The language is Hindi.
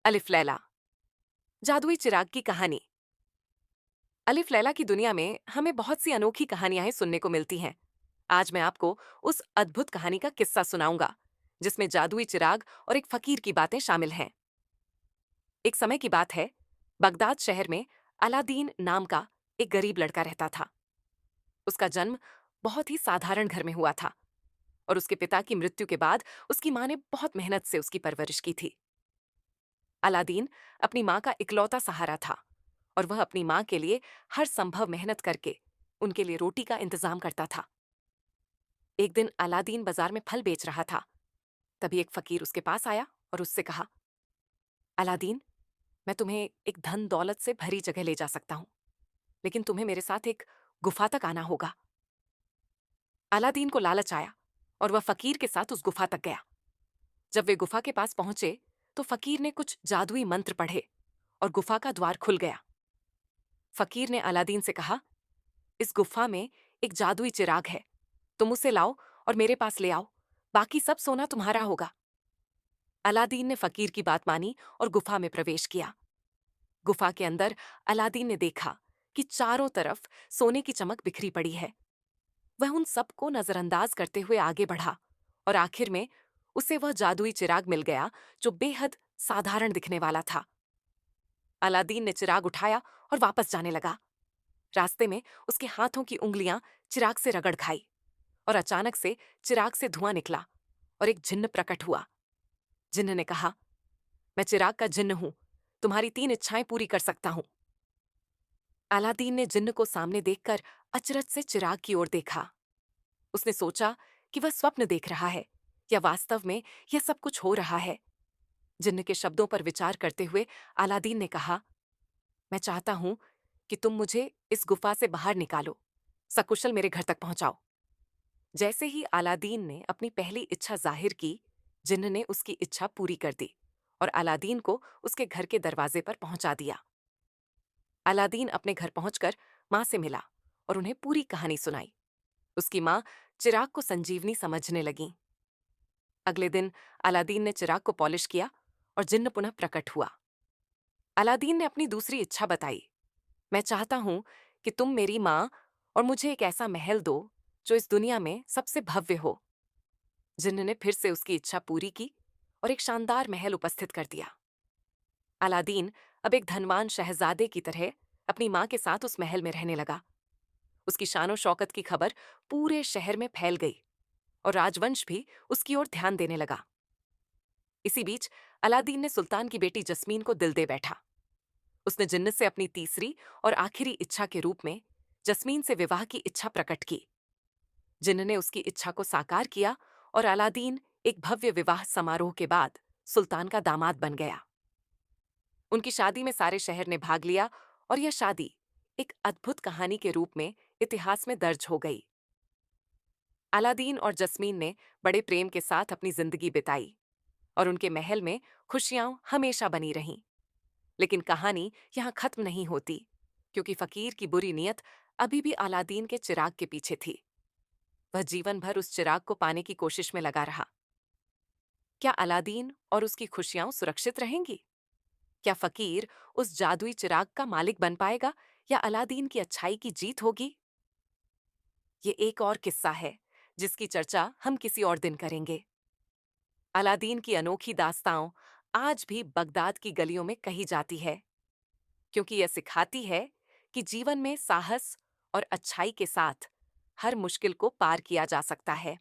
अलिफ लैला। जादुई चिराग की कहानी। अलिफ लैला की दुनिया में हमें बहुत सी अनोखी कहानियां सुनने को मिलती हैं। आज मैं आपको उस अद्भुत कहानी का किस्सा सुनाऊंगा जिसमें जादुई चिराग और एक फकीर की बातें शामिल हैं। एक समय की बात है, बगदाद शहर में अलादीन नाम का एक गरीब लड़का रहता था। उसका जन्म बहुत ही साधारण घर में हुआ था और उसके पिता की मृत्यु के बाद उसकी माँ ने बहुत मेहनत से उसकी परवरिश की थी। अलादीन अपनी माँ का इकलौता सहारा था और वह अपनी माँ के लिए हर संभव मेहनत करके उनके लिए रोटी का इंतजाम करता था। एक दिन अलादीन बाजार में फल बेच रहा था। तभी एक फकीर उसके पास आया और उससे कहा, अलादीन, मैं तुम्हें एक धन दौलत से भरी जगह ले जा सकता हूं, लेकिन तुम्हें मेरे साथ एक गुफा तक आना होगा। अलादीन को लालच आया और वह फकीर के साथ उस गुफा तक गया। जब वे गुफा के पास पहुंचे तो फकीर ने कुछ जादुई मंत्र पढ़े और गुफा का द्वार खुल गया। फकीर ने अलादीन से कहा, इस गुफा में एक जादुई चिराग है, तुम उसे लाओ और मेरे पास ले आओ, बाकी सब सोना तुम्हारा होगा। अलादीन ने फकीर की बात मानी और गुफा में प्रवेश किया। गुफा के अंदर अलादीन ने देखा कि चारों तरफ सोने की चमक बिखरी पड़ी है। वह उन सबको नजरअंदाज करते हुए आगे बढ़ा और आखिर में उसे वह जादुई चिराग मिल गया जो बेहद साधारण दिखने वाला था। अलादीन ने चिराग उठाया और वापस जाने लगा। रास्ते में उसके हाथों की उंगलियां चिराग से रगड़ खाई और अचानक से चिराग से धुआं निकला और एक जिन्न प्रकट हुआ। जिन्न ने कहा, मैं चिराग का जिन्न हूं, तुम्हारी 3 इच्छाएं पूरी कर सकता हूं। अलादीन ने जिन्न को सामने देखकर अचरज से चिराग की ओर देखा। उसने सोचा कि वह स्वप्न देख रहा है या वास्तव में यह सब कुछ हो रहा है। जिन्न के शब्दों पर विचार करते हुए अलादीन ने कहा, मैं चाहता हूं कि तुम मुझे इस गुफा से बाहर निकालो, सकुशल मेरे घर तक पहुंचाओ। जैसे ही अलादीन ने अपनी पहली इच्छा जाहिर की, जिन्न ने उसकी इच्छा पूरी कर दी और अलादीन को उसके घर के दरवाजे पर पहुंचा दिया। अलादीन अपने घर पहुंचकर मां से मिला और उन्हें पूरी कहानी सुनाई। उसकी मां चिराग को संजीवनी समझने लगी। अगले दिन अलादीन ने चिराग को पॉलिश किया और जिन्न पुनः प्रकट हुआ। अलादीन ने अपनी दूसरी इच्छा बताई, मैं चाहता हूं कि तुम मेरी मां और मुझे एक ऐसा महल दो जो इस दुनिया में सबसे भव्य हो। जिन्न ने फिर से उसकी इच्छा पूरी की और एक शानदार महल उपस्थित कर दिया। अलादीन अब एक धनवान शहजादे की तरह अपनी मां के साथ उस महल में रहने लगा। उसकी शानो शौकत की खबर पूरे शहर में फैल गई और राजवंश भी उसकी ओर ध्यान देने लगा। इसी बीच अलादीन ने सुल्तान की बेटी जस्मीन को दिल दे बैठा। उसने जिन्न से अपनी तीसरी और आखिरी इच्छा के रूप में जस्मीन से विवाह की इच्छा प्रकट की। जिन्न ने उसकी इच्छा को साकार किया और अलादीन एक भव्य विवाह समारोह के बाद सुल्तान का दामाद बन गया। उनकी शादी में सारे शहर ने भाग लिया और यह शादी एक अद्भुत कहानी के रूप में इतिहास में दर्ज हो गई। अलादीन और जस्मीन ने बड़े प्रेम के साथ अपनी जिंदगी बिताई और उनके महल में खुशियां हमेशा बनी रहीं। लेकिन कहानी यहां खत्म नहीं होती, क्योंकि फकीर की बुरी नीयत अभी भी अलादीन के चिराग के पीछे थी। वह जीवन भर उस चिराग को पाने की कोशिश में लगा रहा। क्या अलादीन और उसकी खुशियां सुरक्षित रहेंगी? क्या फकीर उस जादुई चिराग का मालिक बन पाएगा या अलादीन की अच्छाई की जीत होगी? ये एक और किस्सा है जिसकी चर्चा हम किसी और दिन करेंगे। अलादीन की अनोखी दास्तां आज भी बगदाद की गलियों में कही जाती है, क्योंकि यह सिखाती है कि जीवन में साहस और अच्छाई के साथ हर मुश्किल को पार किया जा सकता है।